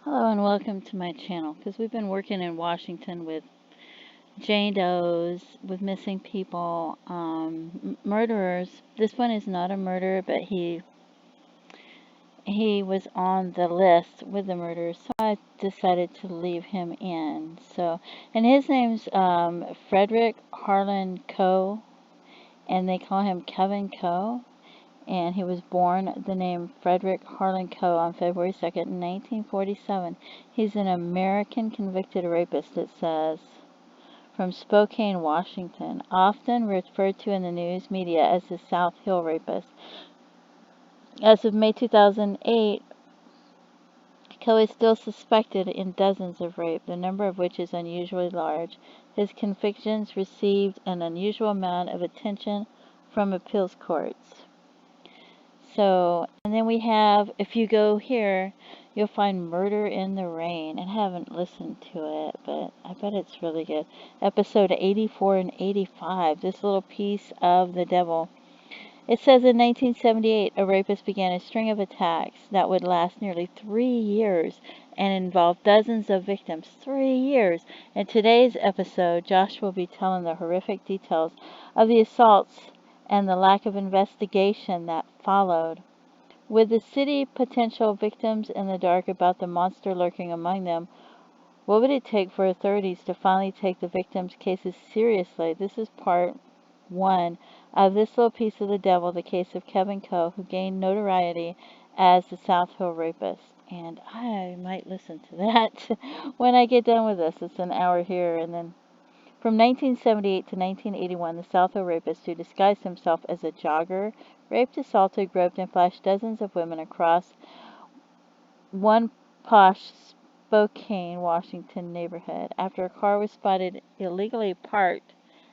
Hello and welcome to my channel, because we've been working in Washington with Jane Does, with missing people, murderers. This one is not a murderer, but he was on the list with the murderers, so I decided to leave him in. So, and his name's Frederick Harlan Coe, and they call him Kevin Coe. And he was born the name Frederick Harlan Coe on February 2nd, 1947. He's an American convicted rapist, it says, from Spokane, Washington, often referred to in the news media as the South Hill Rapist. As of May 2008, Coe is still suspected in dozens of rape, the number of which is unusually large. His convictions received an unusual amount of attention from appeals courts. So, and then we have, if you go here, you'll find Murder in the Rain. And I haven't listened to it, but I bet it's really good. Episode 84 and 85, this little piece of the devil. It says in 1978, a rapist began a string of attacks that would last nearly 3 years and involve dozens of victims. 3 years. In today's episode, Josh will be telling the horrific details of the assaults and the lack of investigation that followed. With the city potential victims in the dark about the monster lurking among them, what would it take for authorities to finally take the victims' cases seriously? This is part 1 of this little piece of the devil, the case of Kevin Coe, who gained notoriety as the South Hill Rapist. And I might listen to that when I get done with this. It's an hour here, and then from 1978 to 1981, the South Hill Rapist, who disguised himself as a jogger, raped, assaulted, groped, and flashed dozens of women across one posh Spokane, Washington neighborhood. After a car was spotted illegally parked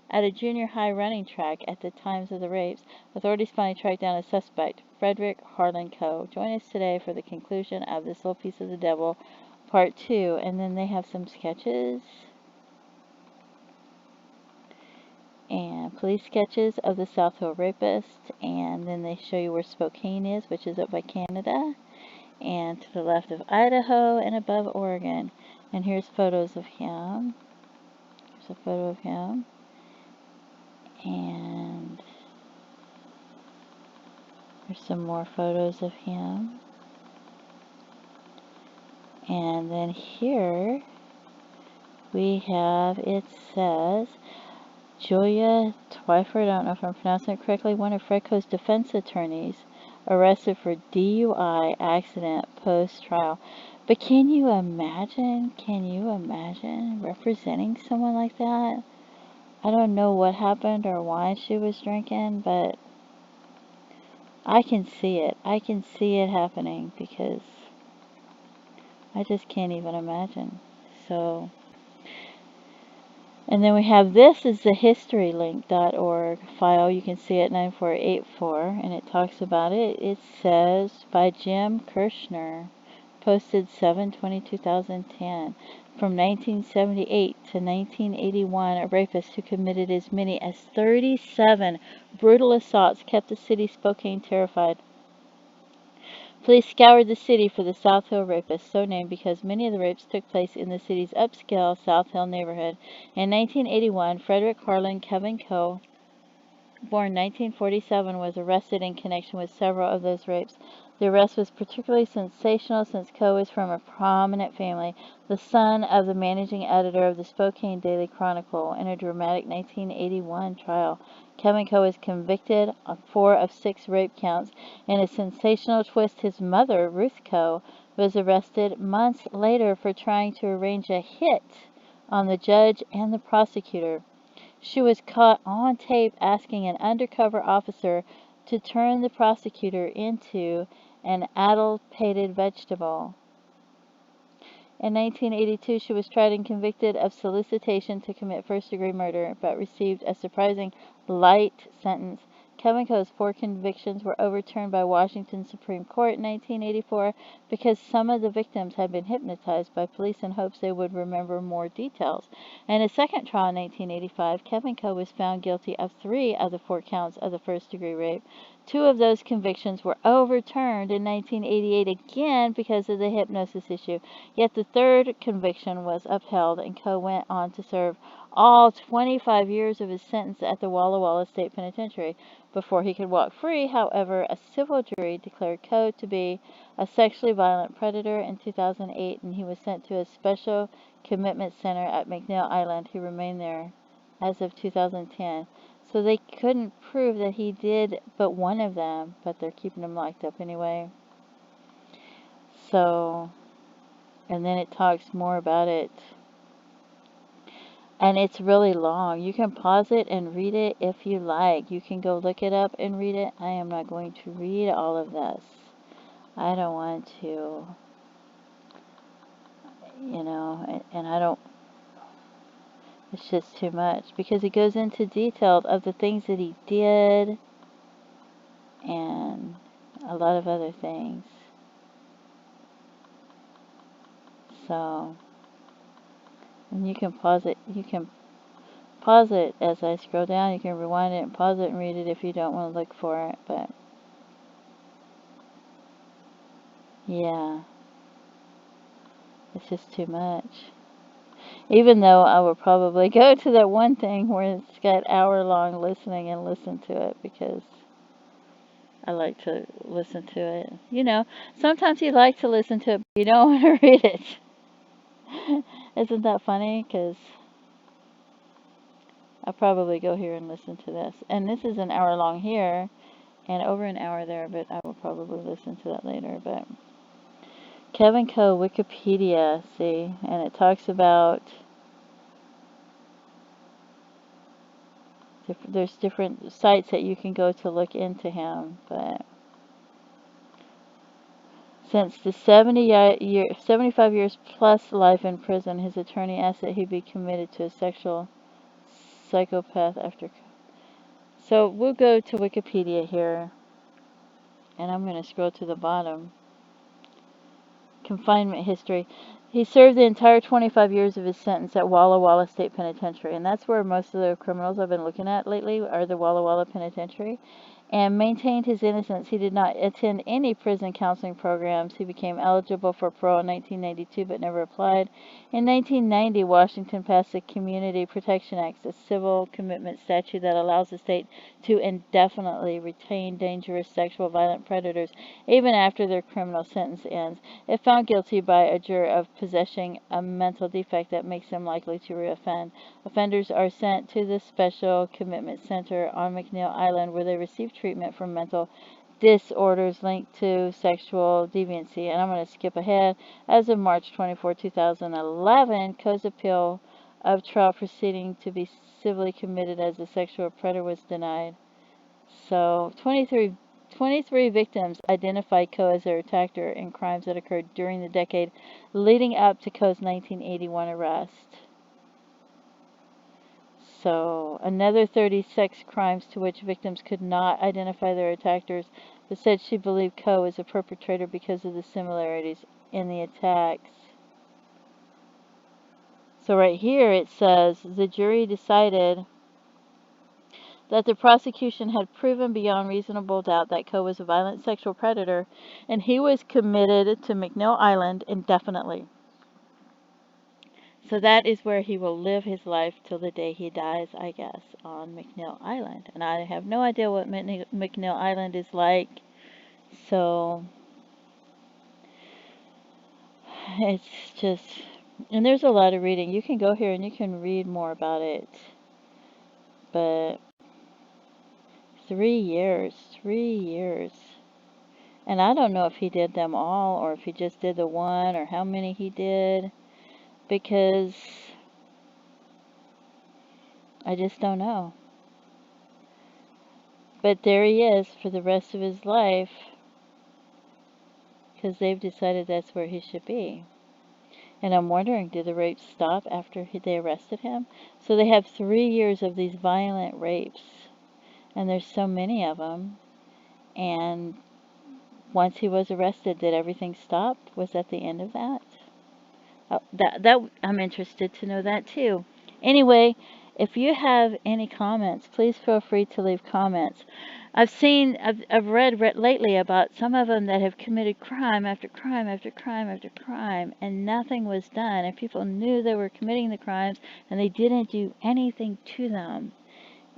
at a junior high running track at the times of the rapes, authorities finally tracked down a suspect, Frederick Harlan Coe. Join us today for the conclusion of this little piece of the devil, part 2. And then they have some sketches and police sketches of the South Hill Rapist, and then they show you where Spokane is, which is up by Canada, and to the left of Idaho and above Oregon. And here's photos of him. Here's a photo of him. And there's some more photos of him. And then here we have, it says, Julia Twyford, I don't know if I'm pronouncing it correctly, one of Fred Coe's defense attorneys, arrested for DUI accident post-trial. But can you imagine representing someone like that? I don't know what happened or why she was drinking, but I can see it. I can see it happening, because I just can't even imagine. So, and then we have, this is the historylink.org file. You can see it 9484, and it talks about it. It says, by Jim Kirshner, posted 7/20/2010. From 1978 to 1981, a rapist who committed as many as 37 brutal assaults kept the city of Spokane terrified. Police scoured the city for the South Hill Rapist, so named because many of the rapes took place in the city's upscale South Hill neighborhood. In 1981, Frederick Harlan Kevin Coe, born 1947, was arrested in connection with several of those rapes. The arrest was particularly sensational since Coe is from a prominent family, the son of the managing editor of the Spokane Daily Chronicle. In a dramatic 1981 trial, Kevin Coe was convicted on 4 of 6 rape counts. In a sensational twist, his mother, Ruth Coe, was arrested months later for trying to arrange a hit on the judge and the prosecutor. She was caught on tape asking an undercover officer to turn the prosecutor into an addle-pated vegetable. In 1982, she was tried and convicted of solicitation to commit first-degree murder, but received a surprising light sentence. Kevin Coe's 4 convictions were overturned by Washington Supreme Court in 1984 because some of the victims had been hypnotized by police in hopes they would remember more details. In a second trial in 1985, Kevin Coe was found guilty of 3 of the 4 counts of the first-degree rape. Two of those convictions were overturned in 1988 again because of the hypnosis issue. Yet the third conviction was upheld, and Coe went on to serve all 25 years of his sentence at the Walla Walla State Penitentiary. Before he could walk free, however, a civil jury declared Coe to be a sexually violent predator in 2008, and he was sent to a special commitment center at McNeil Island. He remained there as of 2010. So they couldn't prove that he did but one of them, but they're keeping him locked up anyway. So, and then it talks more about it. And it's really long. You can pause it and read it if you like. You can go look it up and read it. I am not going to read all of this. I don't want to, and I don't, it's just too much. Because it goes into detail of the things that he did and a lot of other things. So, and you can pause it. You can pause it as I scroll down. You can rewind it and pause it and read it if you don't want to look for it. But, yeah, it's just too much. Even though I would probably go to that one thing where it's got hour-long listening and listen to it because I like to listen to it. Sometimes you like to listen to it, but you don't want to read it. Isn't that funny? Because I'll probably go here and listen to this. And this is an hour long here and over an hour there, but I will probably listen to that later. But Kevin Coe, Wikipedia, see, and it talks about there's different sites that you can go to look into him, but since the 75 years plus life in prison, his attorney asked that he be committed to a sexual psychopath after. So we'll go to Wikipedia here, and I'm going to scroll to the bottom. Confinement history. He served the entire 25 years of his sentence at Walla Walla State Penitentiary, and that's where most of the criminals I've been looking at lately are the Walla Walla Penitentiary, and maintained his innocence. He did not attend any prison counseling programs. He became eligible for parole in 1992 but never applied. In 1990, Washington passed the Community Protection Act, a civil commitment statute that allows the state to indefinitely retain dangerous sexual violent predators even after their criminal sentence ends. If found guilty by a jury of possessing a mental defect that makes them likely to reoffend, offenders are sent to the Special Commitment Center on McNeil Island where they receive treatment for mental disorders linked to sexual deviancy. And I'm going to skip ahead. As of March 24, 2011, Coe's appeal of trial proceeding to be civilly committed as a sexual predator was denied. So 23 victims identified Coe as their attacker in crimes that occurred during the decade leading up to Coe's 1981 arrest. So, another 30 sex crimes to which victims could not identify their attackers, but said she believed Coe was a perpetrator because of the similarities in the attacks. So right here it says, the jury decided that the prosecution had proven beyond reasonable doubt that Coe was a violent sexual predator, and he was committed to McNeil Island indefinitely. So that is where he will live his life till the day he dies, I guess, on McNeil Island. And I have no idea what McNeil Island is like. So it's just, and there's a lot of reading. You can go here and you can read more about it. But 3 years. And I don't know if he did them all or if he just did the one or how many he did. Because I just don't know. But there he is for the rest of his life because they've decided that's where he should be. And I'm wondering, did the rapes stop after they arrested him? So they have 3 years of these violent rapes, and there's so many of them. And once he was arrested, did everything stop? Was that the end of that? That I'm interested to know that too. Anyway, If you have any comments, please feel free to leave comments. I've read lately about some of them that have committed crime after crime after crime after crime, and nothing was done, and people knew they were committing the crimes, and they didn't do anything to them.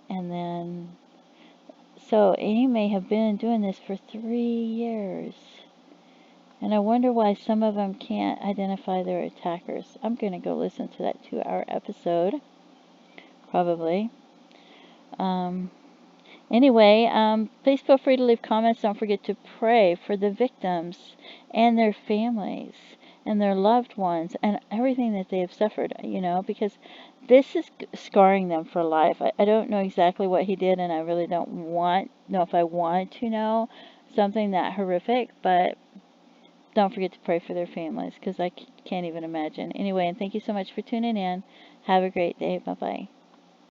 And then, so he may have been doing this for 3 years. And I wonder why some of them can't identify their attackers. I'm going to go listen to that 2-hour episode, probably. Anyway, please feel free to leave comments. Don't forget to pray for the victims and their families and their loved ones and everything that they have suffered, because this is scarring them for life. I don't know exactly what he did, and I really don't know if I wanted to know something that horrific, but don't forget to pray for their families, because I can't even imagine. Anyway, and thank you so much for tuning in. Have a great day. Bye-bye.